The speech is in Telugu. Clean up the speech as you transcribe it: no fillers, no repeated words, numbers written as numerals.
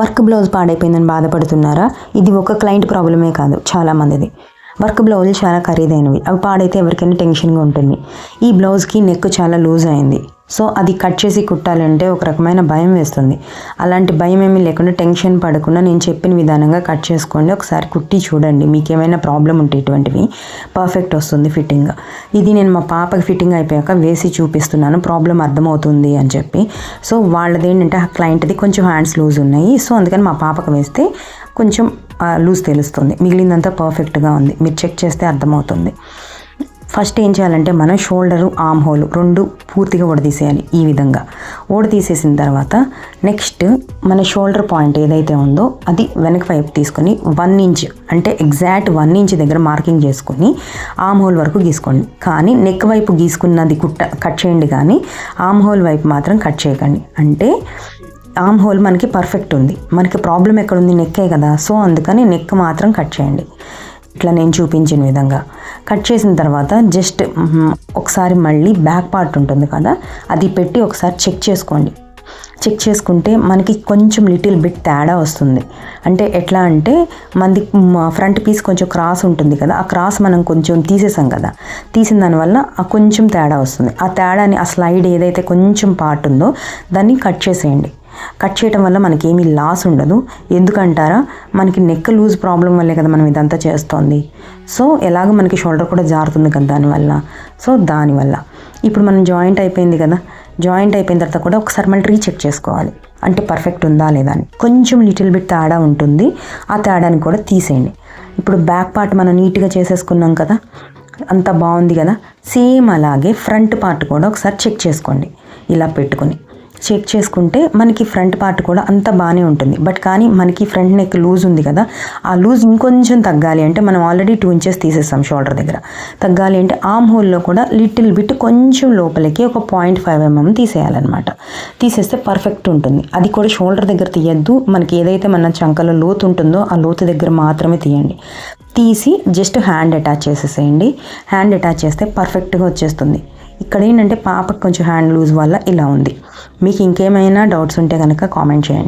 వర్క్ బ్లౌజ్ పాడైపోయిందని బాధపడుతున్నారా? ఇది ఒక క్లయింట్ ప్రాబ్లమే కాదు, చాలామందిది. వర్క్ బ్లౌజులు చాలా ఖరీదైనవి, అవి పాడైతే ఎవరికైనా టెన్షన్గా ఉంటుంది. ఈ బ్లౌజ్కి నెక్ చాలా లూజ్ అయింది, సో అది కట్ చేసి కుట్టాలంటే ఒక రకమైన భయం వేస్తుంది. అలాంటి భయం ఏమీ లేకుండా, టెన్షన్ పడకుండా నేను చెప్పిన విధానంగా కట్ చేసుకోండి. ఒకసారి కుట్టి చూడండి, మీకు ఏమైనా ప్రాబ్లం ఉంటే ఇటువంటివి పర్ఫెక్ట్ వస్తుంది ఫిట్టింగ్. ఇది నేను మా పాపకి ఫిట్టింగ్ అయిపోయాక వేసి చూపిస్తున్నాను, ప్రాబ్లం అర్థమవుతుంది అని చెప్పి. సో వాళ్ళది ఏంటంటే ఆ క్లయింట్ది కొంచెం హ్యాండ్స్ లూజ్ ఉన్నాయి, సో అందుకని మా పాపకు వేస్తే కొంచెం లూజ్ తెలుస్తుంది, మిగిలిందంతా పర్ఫెక్ట్గా ఉంది. మీరు చెక్ చేస్తే అర్థమవుతుంది. ఫస్ట్ ఏం చేయాలంటే మనం షోల్డరు, ఆర్మ్ హోల్ రెండు పూర్తిగా ఊడదీసేయాలి. ఈ విధంగా ఊడదీసేసిన తర్వాత నెక్స్ట్ మన షోల్డర్ పాయింట్ ఏదైతే ఉందో అది వెనక వైపు తీసుకొని 1 ఇంచ్ అంటే ఎగ్జాక్ట్ 1 ఇంచ్ దగ్గర మార్కింగ్ చేసుకొని ఆర్మ్ హోల్ వరకు గీసుకోండి. కానీ నెక్ వైపు గీసుకున్నది కట్ చేయండి, కానీ ఆర్మ్ హోల్ వైపు మాత్రం కట్ చేయకండి. అంటే ఆర్మ్ హోల్ మనకి పర్ఫెక్ట్ ఉంది, మనకి ప్రాబ్లం ఎక్కడుంది? నెక్కే కదా, సో అందుకని నెక్ మాత్రం కట్ చేయండి. ఇట్లా నేను చూపించిన విధంగా కట్ చేసిన తర్వాత జస్ట్ ఒకసారి మళ్ళీ బ్యాక్ పార్ట్ ఉంటుంది కదా, అది పెట్టి ఒకసారి చెక్ చేసుకోండి. చెక్ చేసుకుంటే మనకి కొంచెం లిటిల్ బిట్ తేడా వస్తుంది. అంటే ఎట్లా అంటే మనది ఫ్రంట్ పీస్ కొంచెం క్రాస్ ఉంటుంది కదా, ఆ క్రాస్ మనం కొంచెం తీసేసాం కదా, తీసిన దానివల్ల కొంచెం తేడా వస్తుంది. ఆ తేడాని, ఆ స్లైడ్ ఏదైతే కొంచెం పార్ట్ ఉందో దాన్ని కట్ చేసేయండి. కట్ చేయడం వల్ల మనకి ఏమీ లాస్ ఉండదు. ఎందుకంటారా, మనకి నెక్ లూజ్ ప్రాబ్లం వల్లే కదా మనం ఇదంతా చేస్తోంది. సో ఎలాగో మనకి షోల్డర్ కూడా జారుతుంది కదా దానివల్ల. సో దానివల్ల ఇప్పుడు మనం జాయింట్ అయిపోయింది కదా, జాయింట్ అయిపోయిన తర్వాత కూడా ఒకసారి మళ్ళీ రీచెక్ చేసుకోవాలి, అంటే పర్ఫెక్ట్ ఉందా లేదా అని. కొంచెం లిటిల్ బిట్ తేడా ఉంటుంది, ఆ తేడాని కూడా తీసేయండి. ఇప్పుడు బ్యాక్ పార్ట్ మనం నీట్గా చేసేసుకున్నాం కదా, అంతా బాగుంది కదా. సేమ్ అలాగే ఫ్రంట్ పార్ట్ కూడా ఒకసారి చెక్ చేసుకోండి. ఇలా పెట్టుకొని చెక్ చేసుకుంటే మనకి ఫ్రంట్ పార్ట్ కూడా అంత బాగానే ఉంటుంది. బట్ కానీ మనకి ఫ్రంట్ నెక్ లూజ్ ఉంది కదా, ఆ లూజ్ ఇంకొంచెం తగ్గాలి అంటే మనం ఆల్రెడీ 2 ఇంచెస్ తీసేస్తాం షోల్డర్ దగ్గర. తగ్గాలి అంటే ఆర్మ్ హోల్లో కూడా లిటిల్ బిట్ కొంచెం లోపలికి ఒక 0.5 mm తీసేయాలన్నమాట. తీసేస్తే పర్ఫెక్ట్ ఉంటుంది. అది కూడా షోల్డర్ దగ్గర తీయద్దు, మనకి ఏదైతే మన చంకలో లోతు ఉంటుందో ఆ లోతు దగ్గర మాత్రమే తీయండి. తీసి జస్ట్ హ్యాండ్ అటాచ్ చేసేసేయండి. హ్యాండ్ అటాచ్ చేస్తే పర్ఫెక్ట్గా వచ్చేస్తుంది. ఇక్కడ ఏంటంటే పాపకు కొంచెం హ్యాండ్ లూజ్ వల్ల ఇలా ఉంది. మీకు ఇంకేమైనా డౌట్స్ ఉంటే కనుక కామెంట్ చేయండి.